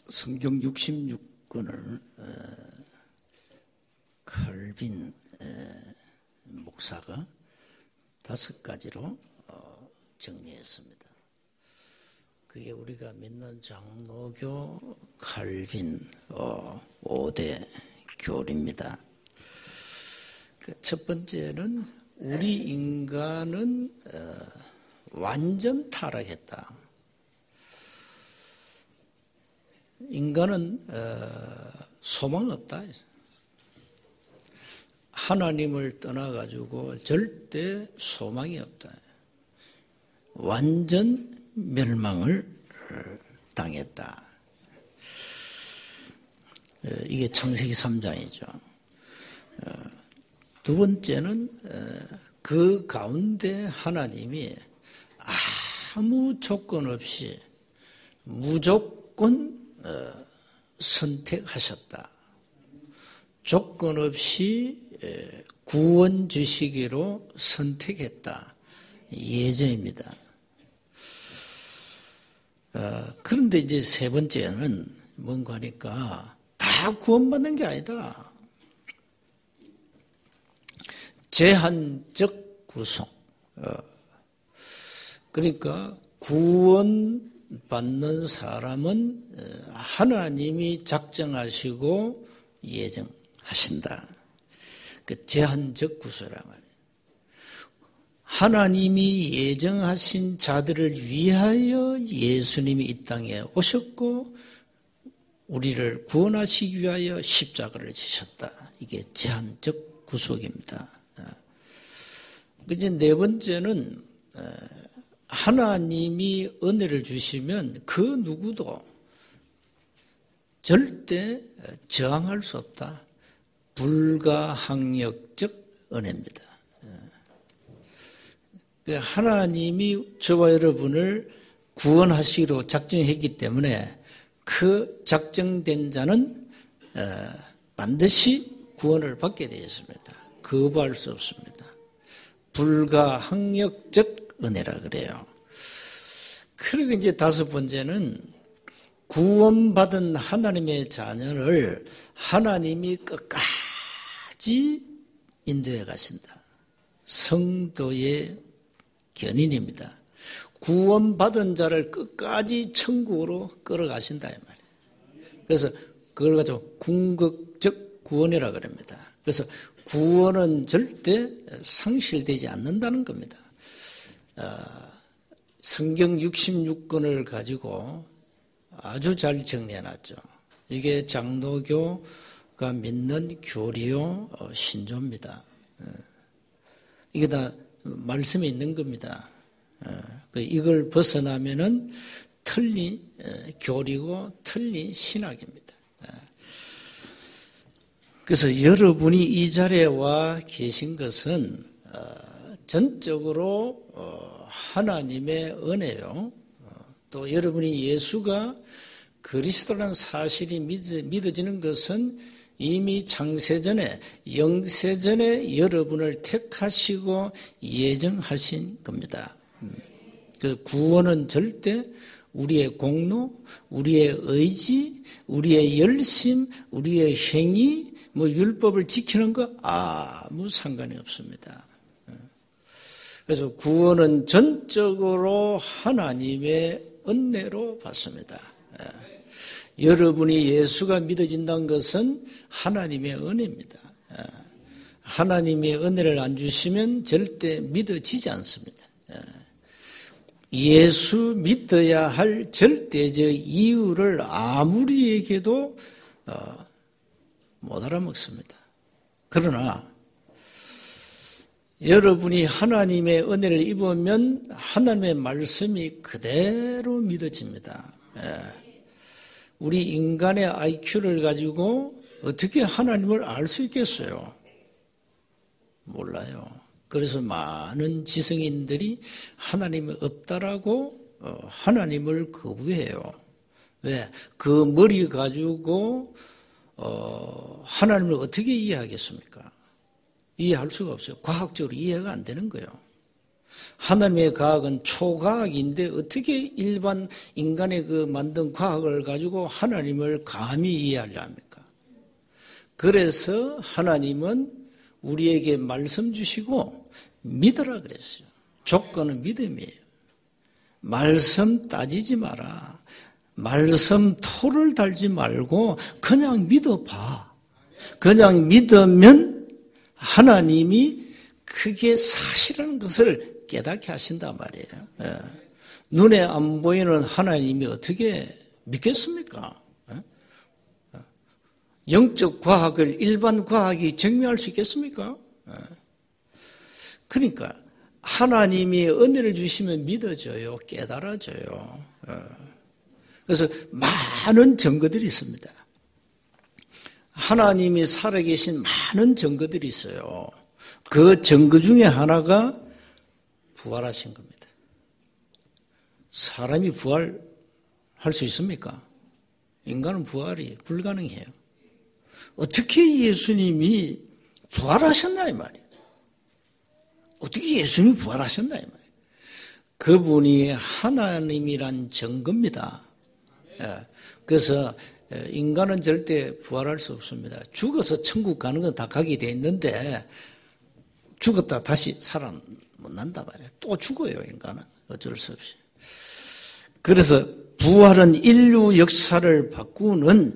성경 66권을 칼빈 목사가 5가지로 정리했습니다. 그게 우리가 믿는 장로교 칼빈 5대 교리입니다. 첫 번째는 우리 인간은 완전 타락했다. 인간은 소망 없다. 하나님을 떠나가지고 절대 소망이 없다. 완전 멸망을 당했다. 이게 창세기 3장이죠. 두 번째는 그 가운데 하나님이 아무 조건 없이 무조건 선택하셨다. 조건 없이 구원 주시기로 선택했다. 예정입니다. 그런데 이제 세 번째는 뭔가 하니까 다 구원받는 게 아니다. 제한적 구속. 그러니까 구원받는 사람은 하나님이 작정하시고 예정하신다. 그 제한적 구속이란 말이에요. 하나님이 예정하신 자들을 위하여 예수님이 이 땅에 오셨고 우리를 구원하시기 위하여 십자가를 지셨다. 이게 제한적 구속입니다. 이제 네 번째는 하나님이 은혜를 주시면 그 누구도 절대 저항할 수 없다. 불가항력적 은혜입니다. 하나님이 저와 여러분을 구원하시기로 작정했기 때문에 그 작정된 자는 반드시 구원을 받게 되어 있습니다. 거부할 수 없습니다. 불가항력적 은혜라 그래요. 그리고 이제 다섯 번째는 구원받은 하나님의 자녀를 하나님이 끝까지 인도해 가신다. 성도의 견인입니다. 구원받은 자를 끝까지 천국으로 끌어가신다 이 말이에요. 그래서 그걸 가지고 궁극적 구원이라 그럽니다. 그래서 구원은 절대 상실되지 않는다는 겁니다. 성경 66권을 가지고 아주 잘 정리해놨죠. 이게 장로교가 믿는 교리요 신조입니다. 이게 다 말씀에 있는 겁니다. 이걸 벗어나면은 틀린 교리고 틀린 신학입니다. 그래서 여러분이 이 자리에 와 계신 것은 전적으로 하나님의 은혜요. 또 여러분이 예수가 그리스도라는 사실이 믿어지는 것은 이미 창세전에 영세전에 여러분을 택하시고 예정하신 겁니다. 그래서 구원은 절대 우리의 공로, 우리의 의지, 우리의 열심, 우리의 행위, 율법을 지키는 거 아무 상관이 없습니다. 그래서 구원은 전적으로 하나님의 은혜로 받습니다. 여러분이 예수가 믿어진다는 것은 하나님의 은혜입니다. 하나님의 은혜를 안 주시면 절대 믿어지지 않습니다. 예수 믿어야 할 절대적 이유를 아무리 얘기해도 못 알아먹습니다. 그러나 여러분이 하나님의 은혜를 입으면 하나님의 말씀이 그대로 믿어집니다. 우리 인간의 IQ를 가지고 어떻게 하나님을 알 수 있겠어요? 몰라요. 그래서 많은 지성인들이 하나님이 없다라고 하나님을 거부해요. 왜? 그 머리 가지고 하나님을 어떻게 이해하겠습니까? 이해할 수가 없어요. 과학적으로 이해가 안 되는 거예요. 하나님의 과학은 초과학인데 어떻게 일반 인간의 그 만든 과학을 가지고 하나님을 감히 이해하려 합니까? 그래서 하나님은 우리에게 말씀 주시고 믿으라 그랬어요. 조건은 믿음이에요. 말씀 따지지 마라. 말씀 토를 달지 말고 그냥 믿어봐. 그냥 믿으면 하나님이 그게 사실이라는 것을 깨닫게 하신단 말이에요. 눈에 안 보이는 하나님이 어떻게 믿겠습니까? 영적 과학을 일반 과학이 증명할 수 있겠습니까? 그러니까 하나님이 은혜를 주시면 믿어져요. 깨달아져요. 그래서 많은 증거들이 있습니다. 하나님이 살아계신 많은 증거들이 있어요. 그 증거 중에 하나가 부활하신 겁니다. 사람이 부활할 수 있습니까? 인간은 부활이 불가능해요. 어떻게 예수님이 부활하셨나 이 말이에요. 어떻게 예수님이 부활하셨나 이 말이에요. 그분이 하나님이란 증거입니다. 그래서 인간은 절대 부활할 수 없습니다. 죽어서 천국 가는 건 다 가게 돼 있는데 죽었다 다시 살아 못 난단 말이에요. 또 죽어요, 인간은. 어쩔 수 없이. 그래서 부활은 인류 역사를 바꾸는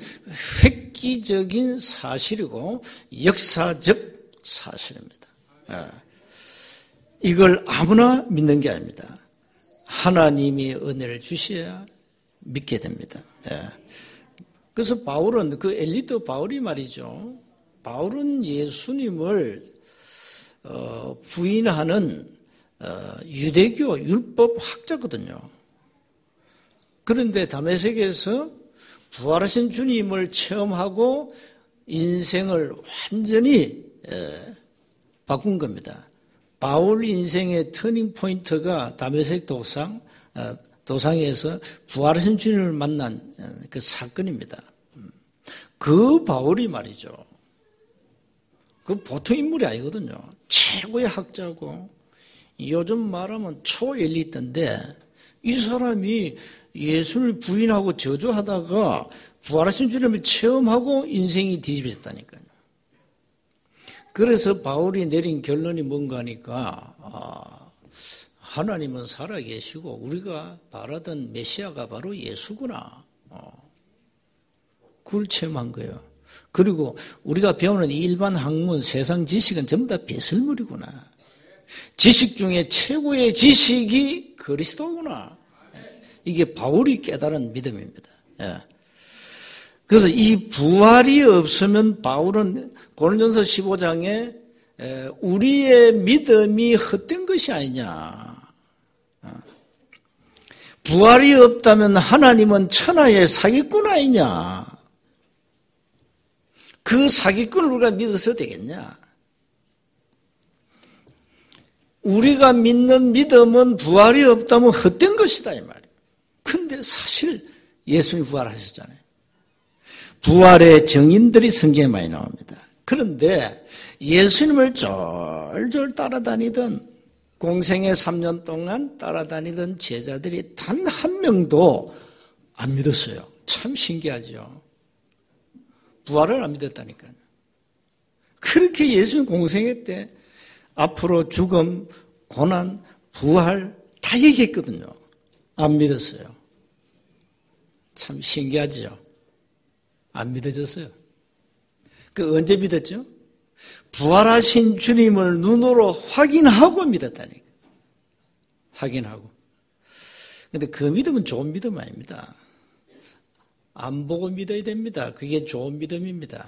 획기적인 사실이고 역사적 사실입니다. 이걸 아무나 믿는 게 아닙니다. 하나님이 은혜를 주셔야 믿게 됩니다. 그래서 바울은 그 엘리트 바울이 말이죠. 바울은 예수님을 부인하는 유대교 율법 학자거든요. 그런데 다메섹에서 부활하신 주님을 체험하고 인생을 완전히 바꾼 겁니다. 바울 인생의 터닝 포인트가 다메섹 도상에서 부활하신 주님을 만난 그 사건입니다. 그 바울이 말이죠. 그 보통 인물이 아니거든요. 최고의 학자고 요즘 말하면 초엘리트인데 이 사람이 예수를 부인하고 저주하다가 부활하신 주님을 체험하고 인생이 뒤집어졌다니까요. 그래서 바울이 내린 결론이 뭔가 하니까 하나님은 살아계시고 우리가 바라던 메시아가 바로 예수구나. 그걸 체험한 거예요. 그리고 우리가 배우는 일반 학문, 세상 지식은 전부 다 배설물이구나. 지식 중에 최고의 지식이 그리스도구나. 이게 바울이 깨달은 믿음입니다. 그래서 이 부활이 없으면 바울은 고린도전서 15장에 우리의 믿음이 헛된 것이 아니냐. 부활이 없다면 하나님은 천하의 사기꾼 아니냐. 그 사기꾼을 우리가 믿어서 되겠냐. 우리가 믿는 믿음은 부활이 없다면 헛된 것이다 이 말이에요. 근데 사실 예수님이 부활하셨잖아요. 부활의 증인들이 성경에 많이 나옵니다. 그런데 예수님을 쫄쫄 따라다니던 공생의 3년 동안 따라다니던 제자들이 단 한 명도 안 믿었어요. 참 신기하죠. 부활을 안 믿었다니까요. 그렇게 예수님 공생애 때 앞으로 죽음, 고난, 부활 다 얘기했거든요. 안 믿었어요. 참 신기하죠. 안 믿어졌어요. 그 언제 믿었죠? 부활하신 주님을 눈으로 확인하고 믿었다니까. 확인하고. 근데 그 믿음은 좋은 믿음 아닙니다. 안 보고 믿어야 됩니다. 그게 좋은 믿음입니다.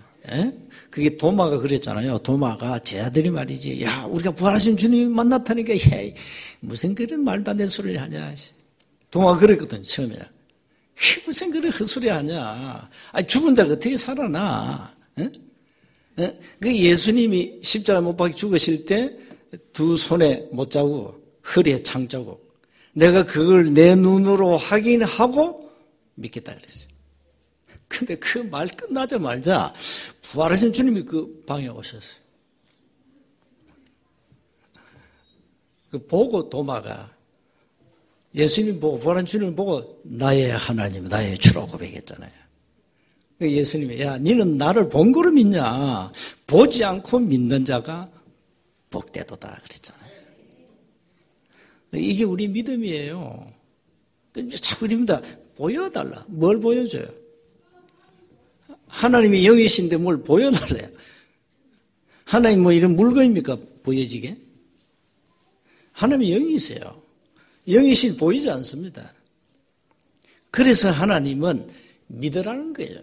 그게 도마가 그랬잖아요. 도마가 제 아들이 말이지. 야, 우리가 부활하신 주님 만났다니까. 야, 무슨 그런 말도 안 되는 소리를 하냐. 도마가 그랬거든, 처음에. 무슨 그런 헛소리 하냐. 아니, 죽은 자가 어떻게 살아나. 그 예수님이 십자가 못 박혀 죽으실 때 두 손에 못자국, 허리에 창자국. 내가 그걸 내 눈으로 확인하고 믿겠다 그랬어요. 근데 그 말 끝나자마자 부활하신 주님이 그 방에 오셨어요. 보고 도마가 예수님 보고 부활한 주님을 보고 나의 하나님, 나의 주라고 고백했잖아요. 예수님이 야, 너는 나를 본 거로 믿냐? 보지 않고 믿는 자가 복되도다 그랬잖아요. 이게 우리 믿음이에요. 자꾸 이럽니다. 보여달라. 뭘 보여줘요? 하나님이 영이신데 뭘 보여달래요? 하나님 뭐 이런 물건입니까? 보여지게? 하나님이 영이세요. 영이신 보이지 않습니다. 그래서 하나님은 믿으라는 거예요.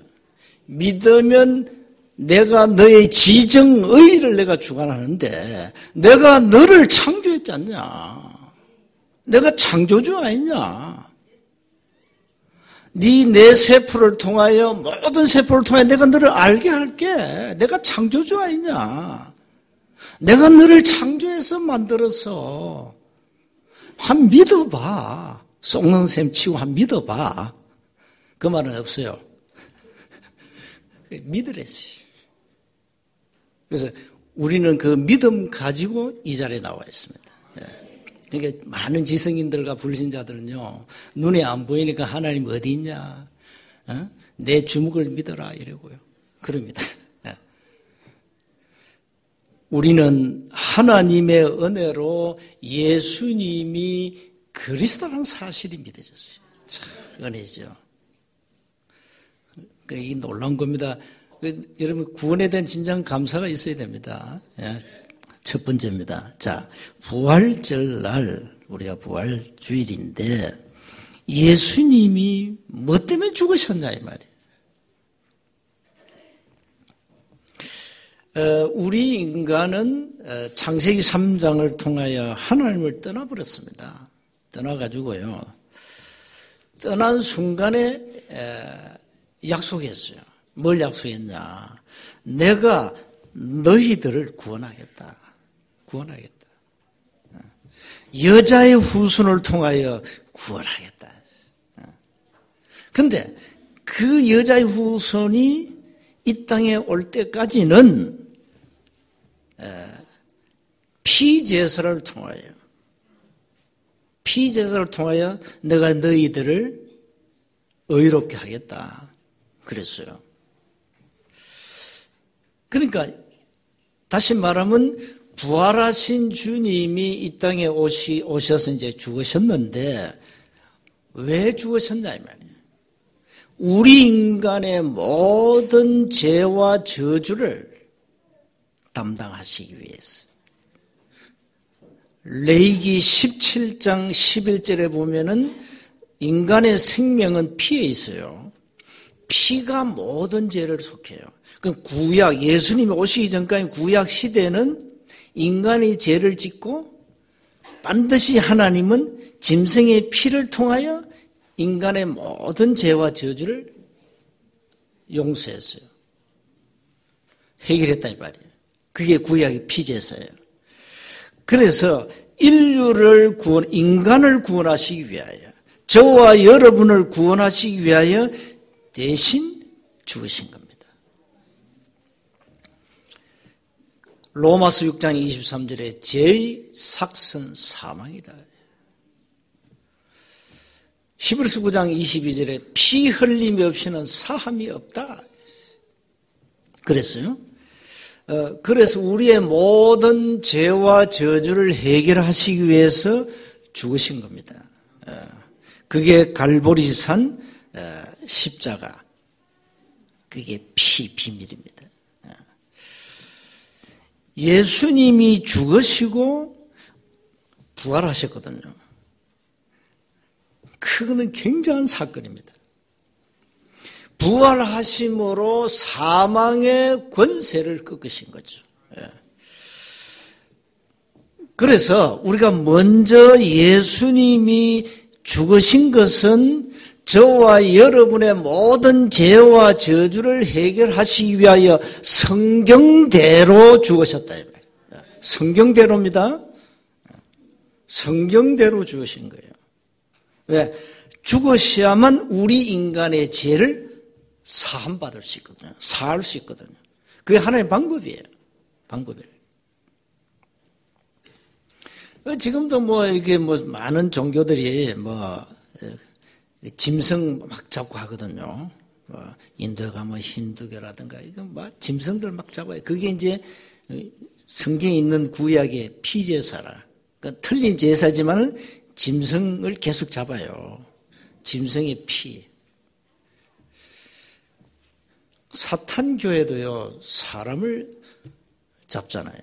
믿으면 내가 너의 지정의를 내가 주관하는데 내가 너를 창조했지 않냐? 내가 창조주 아니냐? 네 내 세포를 통하여 모든 세포를 통하여 내가 너를 알게 할게. 내가 창조주 아니냐? 내가 너를 창조해서 만들어서 한 믿어봐. 썩는 셈 치고 한 믿어봐. 그 말은 없어요. 믿으랬어요. 그래서 우리는 그 믿음 가지고 이 자리에 나와 있습니다. 그러니까 많은 지성인들과 불신자들은요, 눈에 안 보이니까 하나님 어디 있냐? 내 주먹을 믿어라 이러고요. 그럽니다. 우리는 하나님의 은혜로 예수님이 그리스도라는 사실이 믿어졌어요. 참 은혜죠. 이 놀라운 겁니다. 여러분 구원에 대한 진정 감사가 있어야 됩니다. 첫 번째입니다. 자, 부활절날 우리가 부활주일인데 예수님이 뭐 때문에 죽으셨냐 이 말이에요. 우리 인간은 창세기 3장을 통하여 하나님을 떠나버렸습니다. 떠나가지고요. 떠난 순간에 약속했어요. 뭘 약속했냐. 내가 너희들을 구원하겠다. 구원하겠다. 여자의 후손을 통하여 구원하겠다. 근데 그 여자의 후손이 이 땅에 올 때까지는 피제사를 통하여 내가 너희들을 의롭게 하겠다. 그랬어요. 그러니까 다시 말하면 부활하신 주님이 이 땅에 오셔서 이제 죽으셨는데 왜 죽으셨냐 이 말이에요. 우리 인간의 모든 죄와 저주를 담당하시기 위해서. 레위기 17장 11절에 보면은 인간의 생명은 피에 있어요. 피가 모든 죄를 속해요. 그 구약, 예수님이 오시기 전까지 구약 시대는 인간이 죄를 짓고 반드시 하나님은 짐승의 피를 통하여 인간의 모든 죄와 저주를 용서했어요. 해결했다 이 말이에요. 그게 구약의 피제사예요. 그래서 인간을 구원하시기 위하여, 저와 여러분을 구원하시기 위하여 대신 죽으신 겁니다. 로마서 6장 23절에 죄의 삭은 사망이다. 히브리서 9장 22절에 피 흘림이 없이는 사함이 없다. 그랬어요. 그래서 우리의 모든 죄와 저주를 해결하시기 위해서 죽으신 겁니다. 그게 갈보리산 십자가. 그게 비밀입니다. 예수님이 죽으시고 부활하셨거든요. 그거는 굉장한 사건입니다. 부활하심으로 사망의 권세를 꺾으신 거죠. 그래서 우리가 먼저 예수님이 죽으신 것은 저와 여러분의 모든 죄와 저주를 해결하시기 위하여 성경대로 죽으셨다. 성경대로입니다. 성경대로 죽으신 거예요. 왜? 죽으셔야만 우리 인간의 죄를 사함받을 수 있거든요. 사할 수 있거든요. 그게 하나의 방법이에요. 방법이에요. 지금도 뭐 이렇게 뭐 많은 종교들이 뭐 짐승 막 잡고 하거든요. 인도에 가면 힌두교라든가 이거 뭐 짐승들 막 잡아요. 그게 이제 성경에 있는 구약의 피제사라. 그러니까 틀린 제사지만은 짐승을 계속 잡아요. 짐승의 피. 사탄 교회도요 사람을 잡잖아요.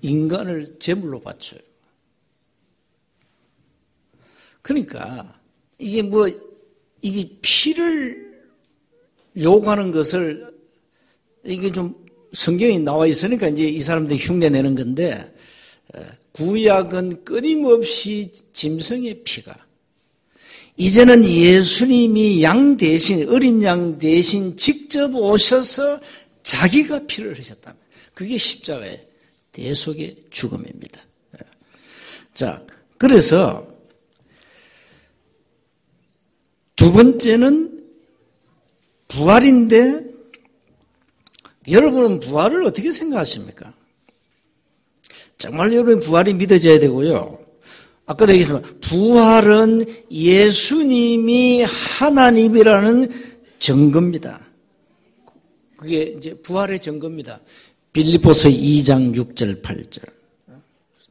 인간을 제물로 바쳐요. 그러니까 이게 피를 요구하는 것을 이게 좀 성경에 나와 있으니까 이제 이 사람들이 흉내 내는 건데 구약은 끊임없이 짐승의 피가 이제는 예수님이 양 대신 어린 양 대신 직접 오셔서 자기가 피를 흘리셨다. 그게 십자가의 대속의 죽음입니다. 자, 그래서 두 번째는 부활인데 여러분은 부활을 어떻게 생각하십니까? 정말 여러분 부활이 믿어져야 되고요. 아까도 얘기했지만 부활은 예수님이 하나님이라는 증거입니다. 그게 이제 부활의 증거입니다. 빌립보서 2장 6절 8절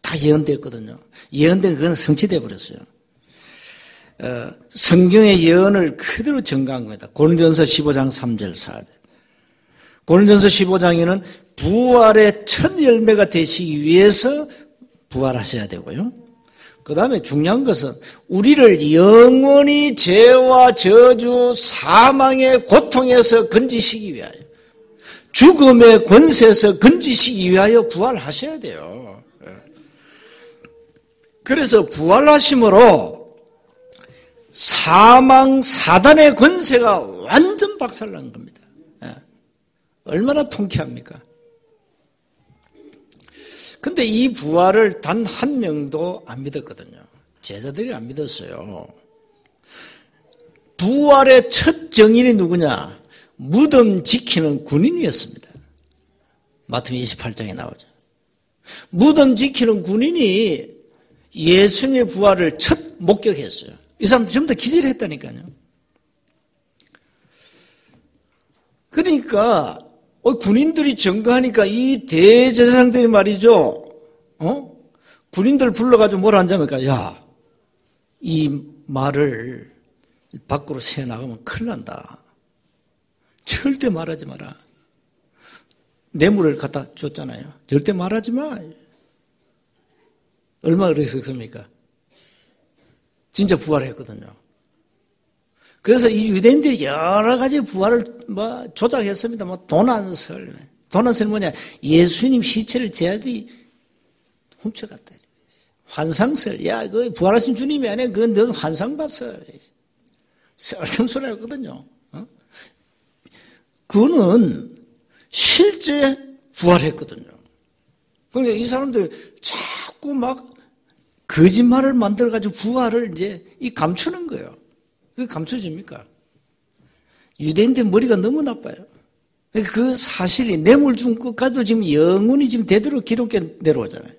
다 예언됐거든요. 예언된 그건 성취돼 버렸어요. 성경의 예언을 그대로 증거한 겁니다. 고린도전서 15장 3절 4절. 고린도전서 15장에는 부활의 첫 열매가 되시기 위해서 부활하셔야 되고요. 그 다음에 중요한 것은 우리를 영원히 죄와 저주, 사망의 고통에서 건지시기 위하여 죽음의 권세에서 건지시기 위하여 부활하셔야 돼요. 그래서 부활하심으로 사망, 사단의 권세가 완전 박살난 겁니다. 얼마나 통쾌합니까? 근데 이 부활을 단 한 명도 안 믿었거든요. 제자들이 안 믿었어요. 부활의 첫 정인이 누구냐? 무덤 지키는 군인이었습니다. 마태복음 28장에 나오죠. 무덤 지키는 군인이 예수님의 부활을 첫 목격했어요. 이 사람 전부 다 기절했다니까요. 그러니까 군인들이 증거하니까 이 대제사장들이 말이죠. 군인들 불러가지고 뭐라 하냐니까 야, 이 말을 밖으로 새나가면 큰일 난다. 절대 말하지 마라. 뇌물을 갖다 줬잖아요. 절대 말하지 마. 얼마나 그랬었습니까? 진짜 부활했거든요. 그래서 이 유대인들이 여러 가지 부활을 조작했습니다. 도난설 뭐냐? 예수님 시체를 제자들이 훔쳐갔다. 환상설, 야, 그 부활하신 주님이 아니야. 그건 너 환상 봤어. 쓸데없는 소리 하거든요. 그거는 실제 부활했거든요. 그러니까 이 사람들 자꾸 막 거짓말을 만들어가지고 부활을 이제 감추는 거예요. 그게 감춰집니까? 유대인들 머리가 너무 나빠요. 그 사실이 뇌물 준 것까지도 지금 영원히 지금 대대로 기록해 내려오잖아요.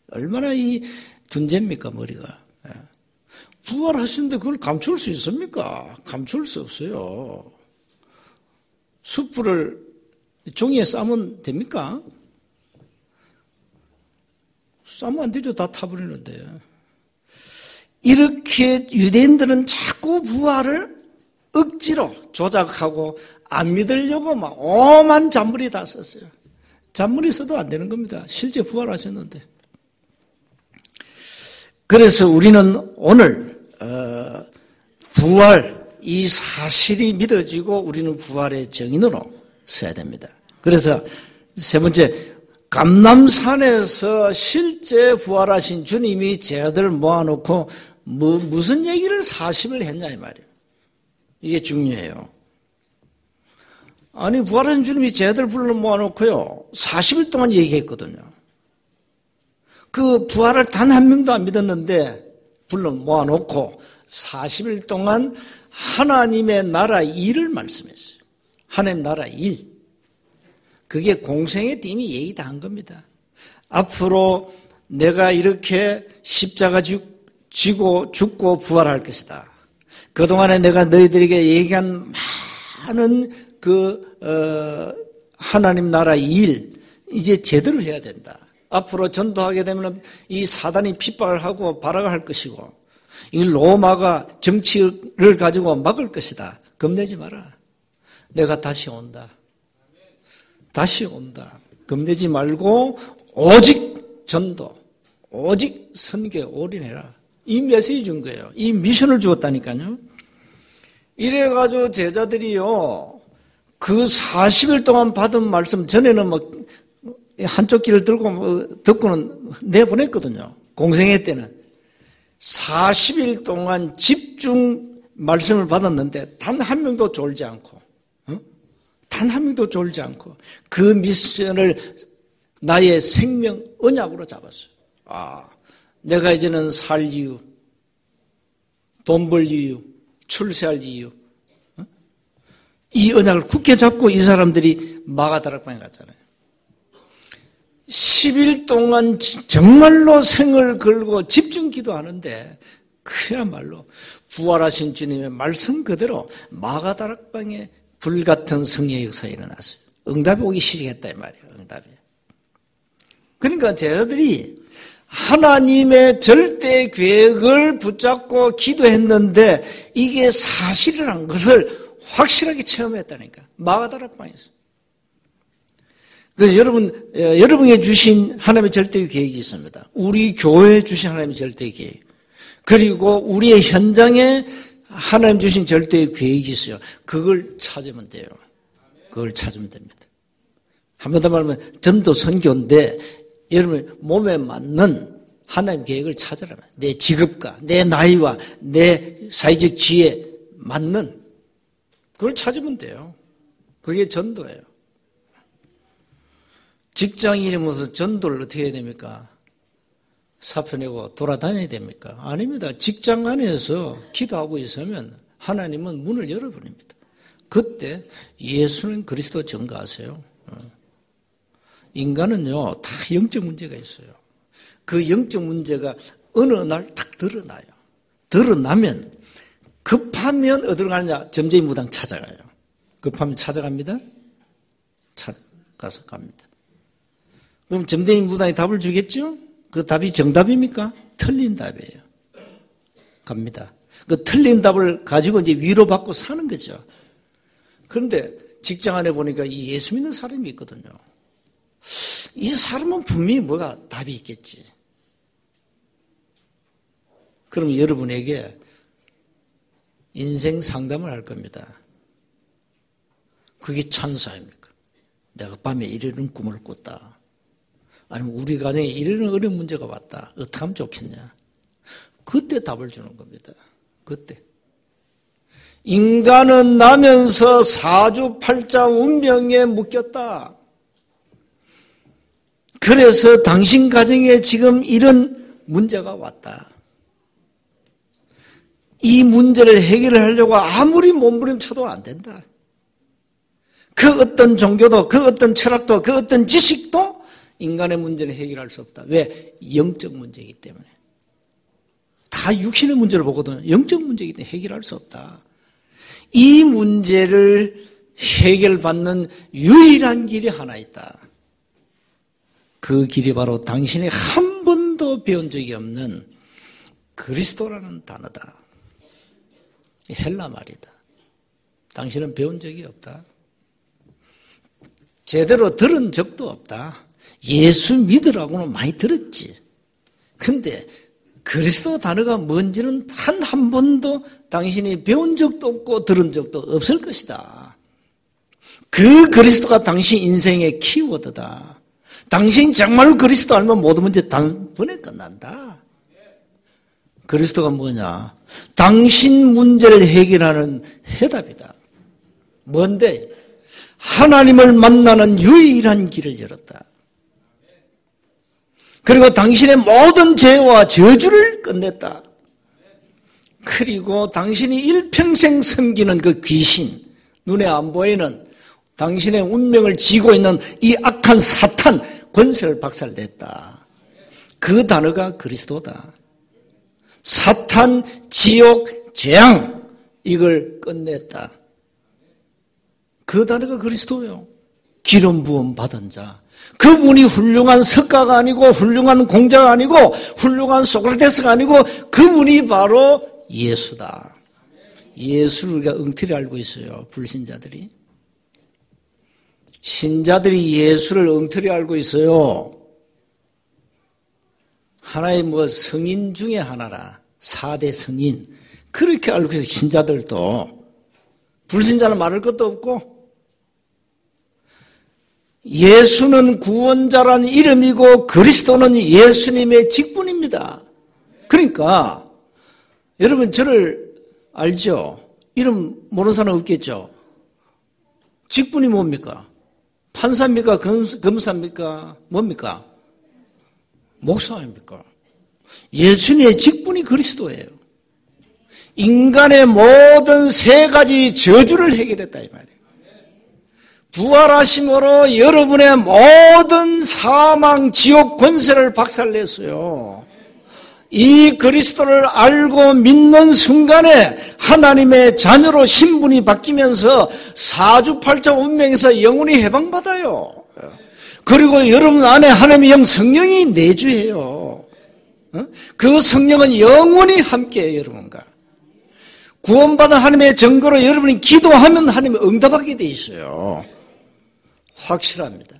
얼마나 이 둔재입니까, 머리가. 부활하시는데 그걸 감출 수 있습니까? 감출 수 없어요. 숯불을 종이에 싸면 됩니까? 싸면 안 되죠. 다 타버리는데. 이렇게 유대인들은 자꾸 부활을 억지로 조작하고 안 믿으려고 막 오만 잔머리 다 썼어요. 잔머리 써도 안 되는 겁니다. 실제 부활하셨는데. 그래서 우리는 오늘 부활 이 사실이 믿어지고 우리는 부활의 증인으로 서야 됩니다. 그래서 세 번째, 감람산에서 실제 부활하신 주님이 제자들을 모아놓고 무슨 얘기를 40을 했냐 이 말이에요. 이게 중요해요. 아니 부활하신 주님이 제자들 불러 모아놓고요 40일 동안 얘기했거든요. 그 부활을 단 한 명도 안 믿었는데 불러 모아놓고 40일 동안 하나님의 나라 일을 말씀했어요. 하나님 나라 일. 그게 공생의 팀이 얘기 다 한 겁니다. 앞으로 내가 이렇게 십자가 지고 죽고 부활할 것이다. 그동안에 내가 너희들에게 얘기한 많은 하나님 나라의 일, 이제 제대로 해야 된다. 앞으로 전도하게 되면 이 사단이 핍박을 하고 발악을 할 것이고, 이 로마가 정치를 가지고 막을 것이다. 겁내지 마라. 내가 다시 온다. 다시 온다. 겁내지 말고 오직 전도, 오직 선교에 올인해라. 이 메시지 준 거예요. 이 미션을 주었다니까요. 이래가지고 제자들이요, 그 40일 동안 받은 말씀, 전에는 한쪽 귀를 들고 듣고는 내보냈거든요. 공생애 때는. 40일 동안 집중 말씀을 받았는데 단 한 명도 졸지 않고, 단 한 명도 졸지 않고 그 미션을 나의 생명 언약으로 잡았어요. 내가 이제는 살 이유, 돈 벌 이유, 출세할 이유, 이 언약을 굳게 잡고 이 사람들이 마가다락방에 갔잖아요. 10일 동안 정말로 생을 걸고 집중 기도하는데 그야말로 부활하신 주님의 말씀 그대로 마가다락방에 불같은 성령의 역사가 일어났어요. 응답이 오기 시작했다 이 말이에요. 응답이. 그러니까 제자들이 하나님의 절대 계획을 붙잡고 기도했는데 이게 사실이라는 것을 확실하게 체험했다니까. 마가다락방에서. 그래서 여러분에게 주신 하나님의 절대 계획이 있습니다. 우리 교회에 주신 하나님의 절대 계획. 그리고 우리의 현장에 하나님 주신 절대 계획이 있어요. 그걸 찾으면 돼요. 그걸 찾으면 됩니다. 한 번 더 말하면 전도 선교인데 여러분 몸에 맞는 하나님 계획을 찾으라면 내 직업과 내 나이와 내 사회적 지혜에 맞는 그걸 찾으면 돼요. 그게 전도예요. 직장인이 무슨 전도를 어떻게 해야 됩니까? 사표 내고 돌아다녀야 됩니까? 아닙니다. 직장 안에서 기도하고 있으면 하나님은 문을 열어버립니다. 그때 예수는 그리스도 증거하세요. 인간은요, 다 영적 문제가 있어요. 그 영적 문제가 어느 날 딱 드러나요. 드러나면 급하면 어디로 가느냐? 점쟁이 무당 찾아가요. 급하면 찾아갑니다. 가서 갑니다. 그럼 점쟁이 무당이 답을 주겠죠? 그 답이 정답입니까? 틀린 답이에요. 갑니다. 그 틀린 답을 가지고 이제 위로받고 사는 거죠. 그런데 직장 안에 보니까 이 예수 믿는 사람이 있거든요. 이 사람은 분명히 뭐가 답이 있겠지. 그럼 여러분에게 인생 상담을 할 겁니다. 그게 찬사입니까? 내가 밤에 이러는 꿈을 꿨다. 아니면 우리 가정에 이러는 어려운 문제가 왔다. 어떻게 하면 좋겠냐? 그때 답을 주는 겁니다. 그때. 인간은 나면서 사주팔자 운명에 묶였다. 그래서 당신 가정에 지금 이런 문제가 왔다. 이 문제를 해결하려고 아무리 몸부림쳐도 안 된다. 그 어떤 종교도, 그 어떤 철학도, 그 어떤 지식도 인간의 문제는 해결할 수 없다. 왜? 영적 문제이기 때문에. 다 육신의 문제를 보거든요. 영적 문제이기 때문에 해결할 수 없다. 이 문제를 해결받는 유일한 길이 하나 있다. 그 길이 바로 당신이 한 번도 배운 적이 없는 그리스도라는 단어다. 헬라 말이다. 당신은 배운 적이 없다. 제대로 들은 적도 없다. 예수 믿으라고는 많이 들었지. 근데 그리스도 단어가 뭔지는 단 한 번도 당신이 배운 적도 없고 들은 적도 없을 것이다. 그 그리스도가 당신 인생의 키워드다. 당신 정말 그리스도 알면 모든 문제 단번에 끝난다. 그리스도가 뭐냐? 당신 문제를 해결하는 해답이다. 뭔데? 하나님을 만나는 유일한 길을 열었다. 그리고 당신의 모든 죄와 저주를 끝냈다. 그리고 당신이 일평생 섬기는 그 귀신, 눈에 안 보이는 당신의 운명을 쥐고 있는 이 악한 사탄 권세를 박살냈다. 그 단어가 그리스도다. 사탄, 지옥, 재앙 이걸 끝냈다. 그 단어가 그리스도예요. 기름 부음 받은 자. 그분이 훌륭한 석가가 아니고 훌륭한 공자가 아니고 훌륭한 소크라테스가 아니고 그분이 바로 예수다. 예수를 우리가 엉터리 알고 있어요. 불신자들이. 신자들이 예수를 엉터리 알고 있어요. 하나의 성인 중에 하나라. 4대 성인. 그렇게 알고 있어요. 신자들도. 불신자는 말할 것도 없고. 예수는 구원자란 이름이고 그리스도는 예수님의 직분입니다. 그러니까 여러분 저를 알죠? 이름 모르는 사람 없겠죠? 직분이 뭡니까? 판사입니까? 검사입니까? 뭡니까? 목사입니까? 예수님의 직분이 그리스도예요. 인간의 모든 세 가지 저주를 해결했다 이 말이에요. 부활하심으로 여러분의 모든 사망, 지옥 권세를 박살냈어요. 이 그리스도를 알고 믿는 순간에 하나님의 자녀로 신분이 바뀌면서 사주팔자 운명에서 영원히 해방받아요. 그리고 여러분 안에 하나님의 영 성령이 내주해요. 그 성령은 영원히 함께해요, 여러분과. 구원받은 하나님의 증거로 여러분이 기도하면 하나님이 응답하게 돼 있어요. 확실합니다.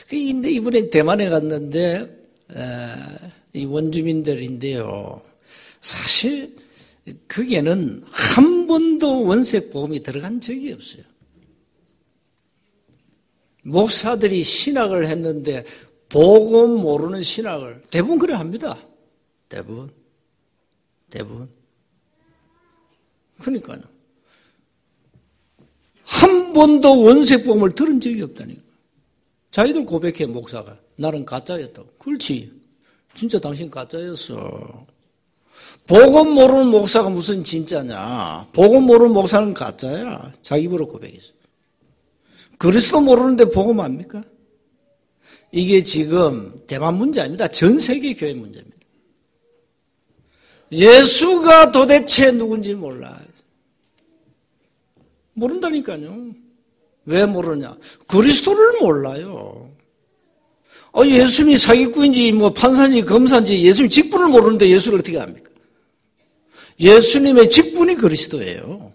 근데 이번에 대만에 갔는데 이 원주민들인데요. 사실 거기에는 한 번도 원색 복음이 들어간 적이 없어요. 목사들이 신학을 했는데 복음 모르는 신학을 대부분 그래 합니다. 대부분. 그러니까요. 한 번도 원색 복음을 들은 적이 없다니까. 자기들 고백해 목사가. 나는 가짜였다고. 그렇지. 진짜 당신 가짜였어. 복음 모르는 목사가 무슨 진짜냐. 복음 모르는 목사는 가짜야. 자기 입으로 고백했어. 그리스도 모르는데 복음 압니까? 이게 지금 대만 문제 아닙니다. 전 세계 교회 문제입니다. 예수가 도대체 누군지 몰라. 모른다니까요. 왜 모르냐? 그리스도를 몰라요. 예수님이 사기꾼인지 판사인지 검사인지 예수님 직분을 모르는데 예수를 어떻게 압니까? 예수님의 직분이 그리스도예요.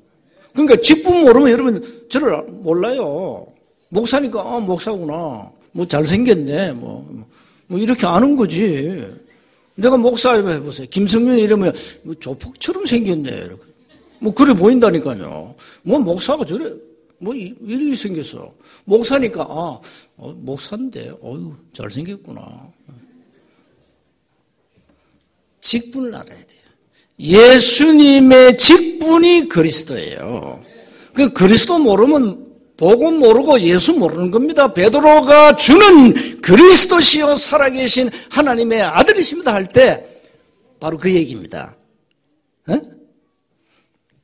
그러니까 직분 모르면 여러분 저를 몰라요. 목사니까 목사구나. 잘생겼네. 이렇게 아는 거지. 내가 목사 해보세요. 김성윤 이러면 조폭처럼 생겼네. 이렇게. 그래 보인다니까요. 목사가 저래. 이렇게 생겼어. 목사니까, 목사인데, 잘생겼구나. 직분을 알아야 돼요. 예수님의 직분이 그리스도예요. 그 그리스도 모르면 복음 모르고 예수 모르는 겁니다. 베드로가 주는 그리스도시요 살아계신 하나님의 아들이십니다 할 때 바로 그 얘기입니다.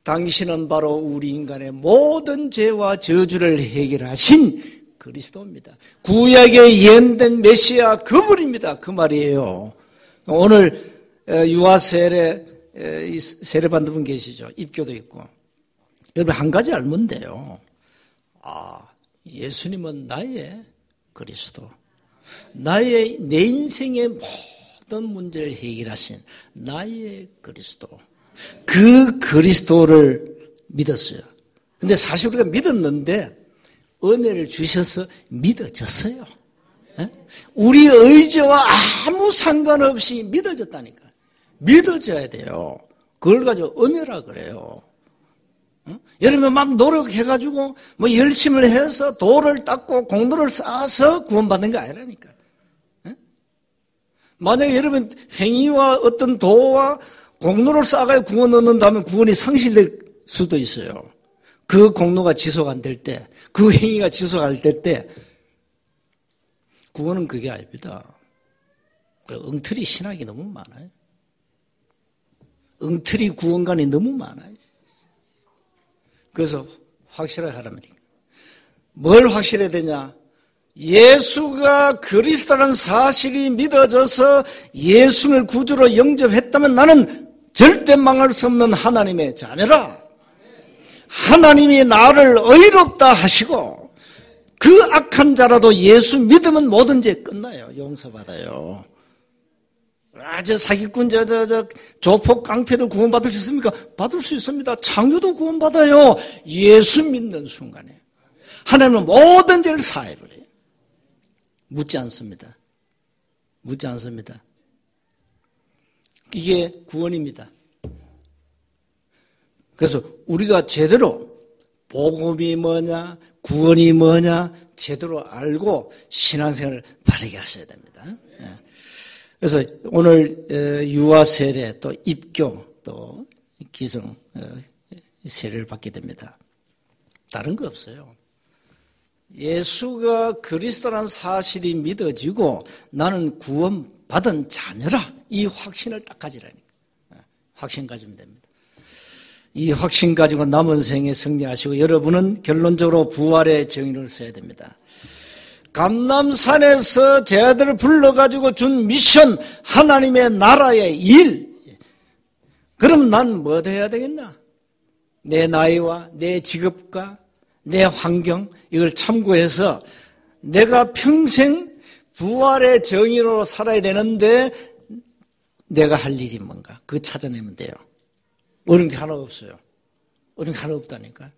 당신은 바로 우리 인간의 모든 죄와 저주를 해결하신 그리스도입니다. 구약에 예언된 메시아 그분입니다. 그 말이에요. 오늘 유아 세례 받는 분 계시죠? 입교도 있고. 여러분 한 가지 알면 돼요. 예수님은 나의 그리스도. 내 인생의 모든 문제를 해결하신 나의 그리스도. 그 그리스도를 믿었어요. 근데 사실 우리가 믿었는데 은혜를 주셔서 믿어졌어요. 우리 의지와 아무 상관없이 믿어졌다니까. 믿어져야 돼요. 그걸 가지고 은혜라 그래요. 여러분 막 노력해가지고 열심을 해서 도를 닦고 공로를 쌓아서 구원받는 게 아니라니까. 만약에 여러분 행위와 어떤 도와 공로를 쌓아야 구원 얻는다면 구원이 상실될 수도 있어요. 그 공로가 지속 안 될 때, 그 행위가 지속 안 될 때 구원은 그게 아닙니다. 엉터리 신학이 너무 많아요. 엉터리 구원관이 너무 많아요. 그래서 확실하게 하라면 뭘 확실해야 되냐? 예수가 그리스도라는 사실이 믿어져서 예수를 구주로 영접했다면 나는 절대 망할 수 없는 하나님의 자녀라. 하나님이 나를 의롭다 하시고 그 악한 자라도 예수 믿으면 뭐든지 끝나요. 용서받아요. 저 사기꾼, 조폭, 깡패도 구원받을 수 있습니까? 받을 수 있습니다. 창조도 구원받아요. 예수 믿는 순간에. 하나님은 모든 죄를 사해버려요. 묻지 않습니다. 묻지 않습니다. 이게 구원입니다. 그래서 우리가 제대로 복음이 뭐냐, 구원이 뭐냐 제대로 알고 신앙생활을 바르게 하셔야 됩니다. 그래서 오늘 유아 세례 또 입교 또 기성 세례를 받게 됩니다. 다른 거 없어요. 예수가 그리스도라는 사실이 믿어지고 나는 구원받은 자녀라. 이 확신을 딱 가지라니까. 확신 가지면 됩니다. 이 확신 가지고 남은 생에 승리하시고 여러분은 결론적으로 부활의 정의를 써야 됩니다. 감람산에서 제 아들을 불러가지고 준 미션, 하나님의 나라의 일. 그럼 난 뭐 해야 되겠나? 내 나이와 내 직업과 내 환경 이걸 참고해서 내가 평생 부활의 정의로 살아야 되는데 내가 할 일이 뭔가 그거 찾아내면 돼요. 어려운 게 하나 없어요. 어려운 게 하나 없다니까.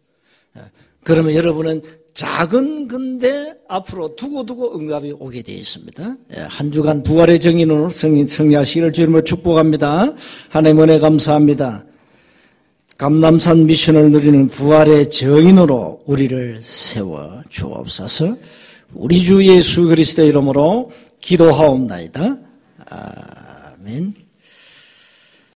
그러면 여러분은 작은 근데 앞으로 두고두고 응답이 오게 되어 있습니다. 한 주간 부활의 정의로 승리하시기를 주님으로 축복합니다. 하나님 은혜 감사합니다. 감람산 미션을 누리는 부활의 정인으로 우리를 세워 주옵소서. 우리 주 예수 그리스도의 이름으로 기도하옵나이다. 아멘.